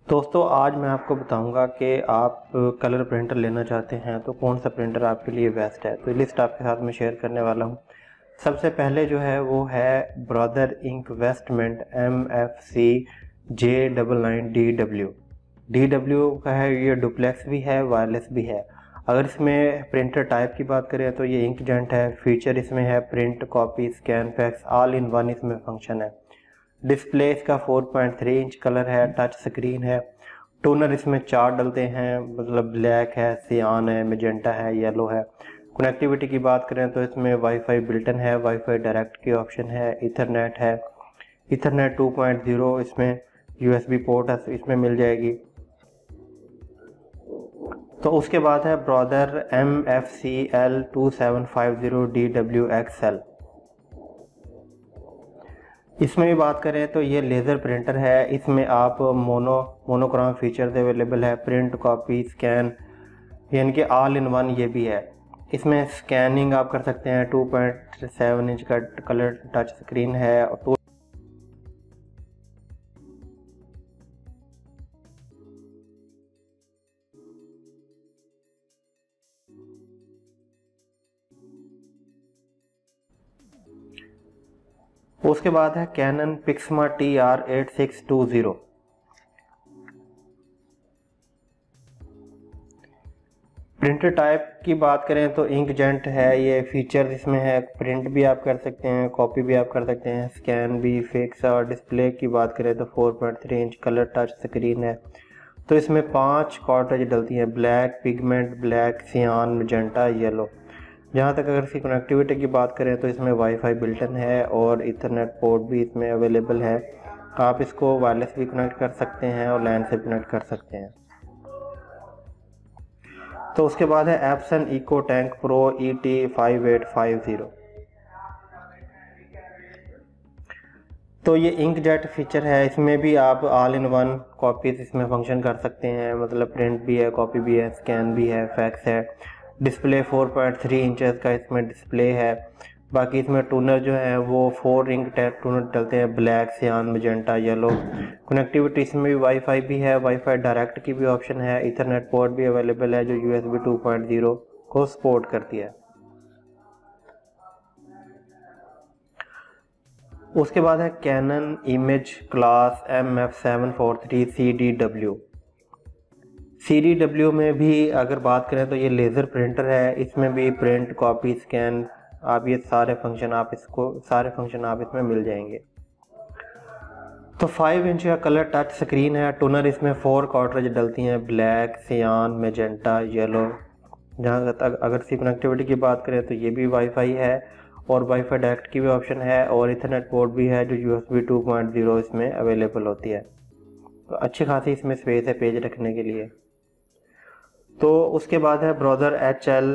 दोस्तों आज मैं आपको बताऊंगा कि आप कलर प्रिंटर लेना चाहते हैं तो कौन सा प्रिंटर आपके लिए बेस्ट है। तो लिस्ट आपके साथ में शेयर करने वाला हूं। सबसे पहले जो है वो है brother investment MFC J99DW। DW का है, ये डुप्लेक्स भी है, वायरलेस भी है। अगर इसमें प्रिंटर टाइप की बात करें तो ये इंकजेट है। फीचर इसमें है print, copy, scan, fax, all in one इसमें फंक्शन है। डिस्प्ले इसका 4.3 इंच कलर है, टच स्क्रीन है। टोनर इसमें 4 डलते हैं, मतलब ब्लैक है, सियान है, मेजेंटा है, येलो है। कनेक्टिविटी की बात करें तो इसमें वाईफाई बिल्टन है, वाईफाई डायरेक्ट की ऑप्शन है, इथरनेट है, इथरनेट 2.0 इसमें USB पोर्ट है, इसमें मिल जाएगी। तो उसके बाद है ब्रदर MFC L2750DWXL। इसमें भी बात करें तो ये लेज़र प्रिंटर है। इसमें आप मोनोक्रोम फीचर्स अवेलेबल है, प्रिंट, कॉपी, स्कैन, यानी कि ऑल इन वन ये भी है। इसमें स्कैनिंग आप कर सकते हैं। 2.7 इंच का कलर टच स्क्रीन है। और उसके बाद है cannon Pixma TR8620। Printer type की बात करें तो इंकजेट है। ये फीचर इसमें है, प्रिंट भी आप कर सकते हैं, कॉपी भी आप कर सकते हैं, स्कैन भी, फिक्स। और डिस्प्ले की बात करें तो 4.3 इंच कलर टच स्क्रीन है। तो इसमें 5 कार्ट्रिज डलती हैं, ब्लैक, पिगमेंट, ब्लैक, सियान, मैजेंटा, येलो। जहाँ तक अगर इसकी कनेक्टिविटी की बात करें तो इसमें वाईफाई बिल्टन है और इथरनेट पोर्ट भी इसमें अवेलेबल है। आप इसको वायरलेस भी कनेक्ट कर सकते हैं और लैन से कनेक्ट कर सकते हैं। तो उसके बाद है Epson eco tank pro ET5850। तो ये इंकजेट फीचर है। इसमें भी आप ऑल इन वन कॉपीज इसमें फंक्शन कर सकते हैं, मतलब प्रिंट भी है, कॉपी भी है, स्कैन भी है, फैक्स है। डिस्प्ले 4.3 इंचेस का इसमें डिस्प्ले है। बाकी इसमें टूनर जो है वो 4 इंक टूनर डलते हैं, ब्लैक, सियान, मैजेंटा, येलो। कनेक्टिविटी इसमें भी वाईफाई भी है, वाईफाई डायरेक्ट की भी ऑप्शन है, इथरनेट पोर्ट भी अवेलेबल है जो USB 2.0 को सपोर्ट करती है। उसके बाद है cannon image class MF743 CDW में भी अगर बात करें तो ये लेज़र प्रिंटर है। इसमें भी प्रिंट, कॉपी, स्कैन, आप ये सारे फंक्शन आप इसमें मिल जाएंगे। तो 5 इंच का कलर टच स्क्रीन है। टोनर इसमें 4 कार्ट्रिज डलती हैं, ब्लैक, सियान, मैजेंटा, येलो। जहाँ तक अगर इसकी कनेक्टिविटी की बात करें तो ये भी वाईफाई है और वाईफाई डायरेक्ट की भी ऑप्शन है और इथरनेट पोर्ट भी है जो USB 2.0 इसमें अवेलेबल होती है। तो अच्छी खासी इसमें स्पेस है पेज रखने के लिए। तो उसके बाद है ब्रदर HL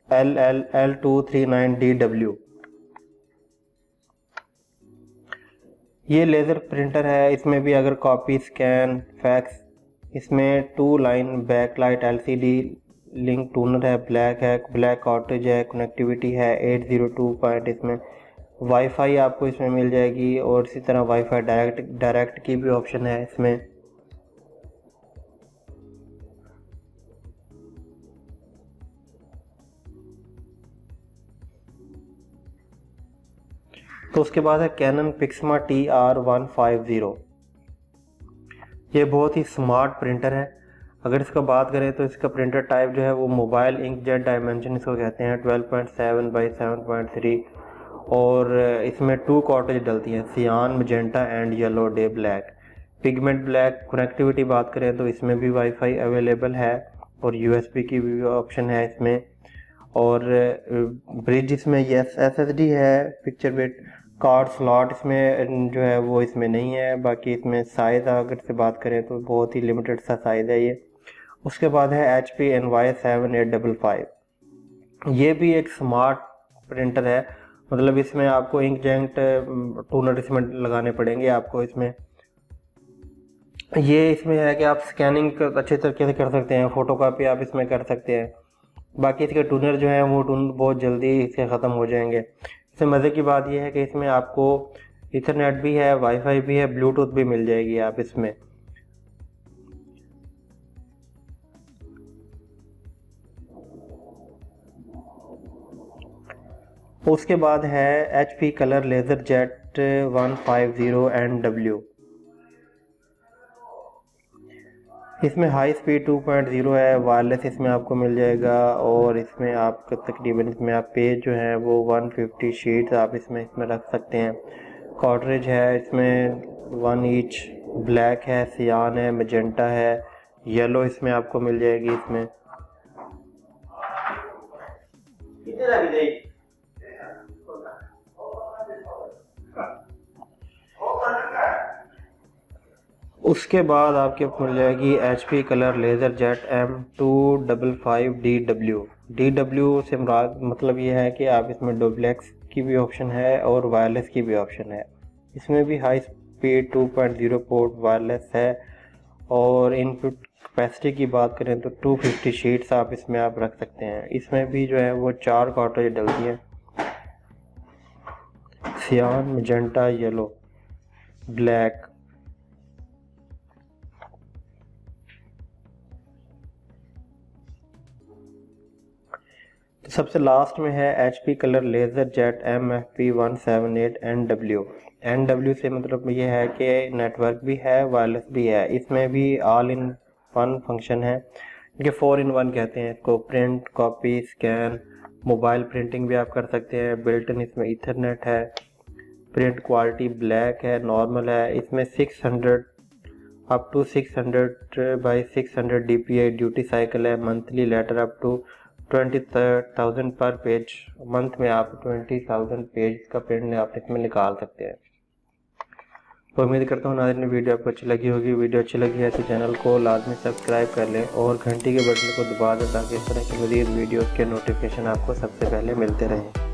L239DW। ये लेज़र प्रिंटर है। इसमें भी अगर कॉपी, स्कैन, फैक्स, इसमें 2 line backlight LCD link toner है, ब्लैक है, ब्लैक कार्ट्रिज है, कनेक्टिविटी है 802 पॉइंट। इसमें वाईफाई आपको इसमें मिल जाएगी और इसी तरह वाईफाई डायरेक्ट की भी ऑप्शन है इसमें। तो उसके बाद है कैनन पिक्समा TR150। ये बहुत ही स्मार्ट प्रिंटर है। अगर इसका बात करें तो इसका प्रिंटर टाइप जो है वो मोबाइल इंकजेट डायमेंशन इसको कहते हैं, 12.7 बाई 7.3। और इसमें 2 कार्ट्रिज डलती हैं, सियान, magenta and yellow day black, pigment black. Connectivity बात करें तो इसमें भी वाईफाई अवेलेबल है और USB की भी ऑप्शन है इसमें। और ब्रिज इसमें SSD है, पिक्चर बिट कार्ड स्लॉट इसमें जो है वो इसमें नहीं है। बाकी इसमें साइज़ अगर से बात करें तो बहुत ही लिमिटेड सा साइज़ है ये। उसके बाद है HP NY7855। ये भी एक स्मार्ट प्रिंटर है, मतलब इसमें आपको इंकजेट टूनर इसमें लगाने पड़ेंगे आपको इसमें। ये इसमें है कि आप स्कैनिंग अच्छे तरीके से कर सकते हैं, फ़ोटोकॉपी आप इसमें कर सकते हैं। बाकी इसके टूनर जो है वो टूनर बहुत जल्दी इसके ख़त्म हो जाएंगे। इसमें मज़े की बात यह है कि इसमें आपको इथरनेट भी है, वाईफाई भी है, ब्लूटूथ भी मिल जाएगी आप इसमें। उसके बाद है HP colour laser jet 150 NW। इसमें हाई स्पीड 2.0 है, वायरलेस इसमें आपको मिल जाएगा। और इसमें आपको तकरीबन इसमें आप पेज जो है वो 150 शीट्स आप इसमें रख सकते हैं। कार्ट्रिज है इसमें 1 ईच, ब्लैक है, सियान है, मैजेंटा है, येलो इसमें आपको मिल जाएगी इसमें। उसके बाद आपके मिल जाएगी HP colour laser jet M255DW। DW से मतलब ये है कि आप इसमें डुप्लेक्स की भी ऑप्शन है और वायरलेस की भी ऑप्शन है। इसमें भी हाई स्पीड 2.0 पोर्ट वायरलेस है। और इनपुट कैपेसिटी की बात करें तो 250 शीट्स आप इसमें आप रख सकते हैं। इसमें भी जो है वो 4 कार्ट्रिज डलती हैं, सियान, मैजेंटा, येलो, ब्लैक। तो सबसे लास्ट में है HP colour laser jet MFP178 NW से मतलब ये है कि नेटवर्क भी है, वायरलेस भी है। इसमें भी ऑल इन वन फंक्शन है, इनके 4 in 1 कहते हैं इसको। Print, copy, scan, mobile printing भी आप कर सकते हैं। बिल्ट इन इसमें ईथरनेट है। प्रिंट क्वालिटी ब्लैक है, नॉर्मल है। इसमें 600 up to 600 by 600 DPI duty cycle है। Monthly letter up to 20,000 per page. Month में आप 20,000 पेज का प्रिंट आप इसमें निकाल सकते हैं। तो उम्मीद करता हूँ नाज़रीन वीडियो आपको अच्छी लगी होगी। वीडियो अच्छी लगी है तो चैनल को लाजमी सब्सक्राइब कर लें और घंटी के बटन को दबा दें ताकि इस तरह की मज़ीद वीडियोज़ के नोटिफिकेशन आपको सबसे पहले मिलते रहें।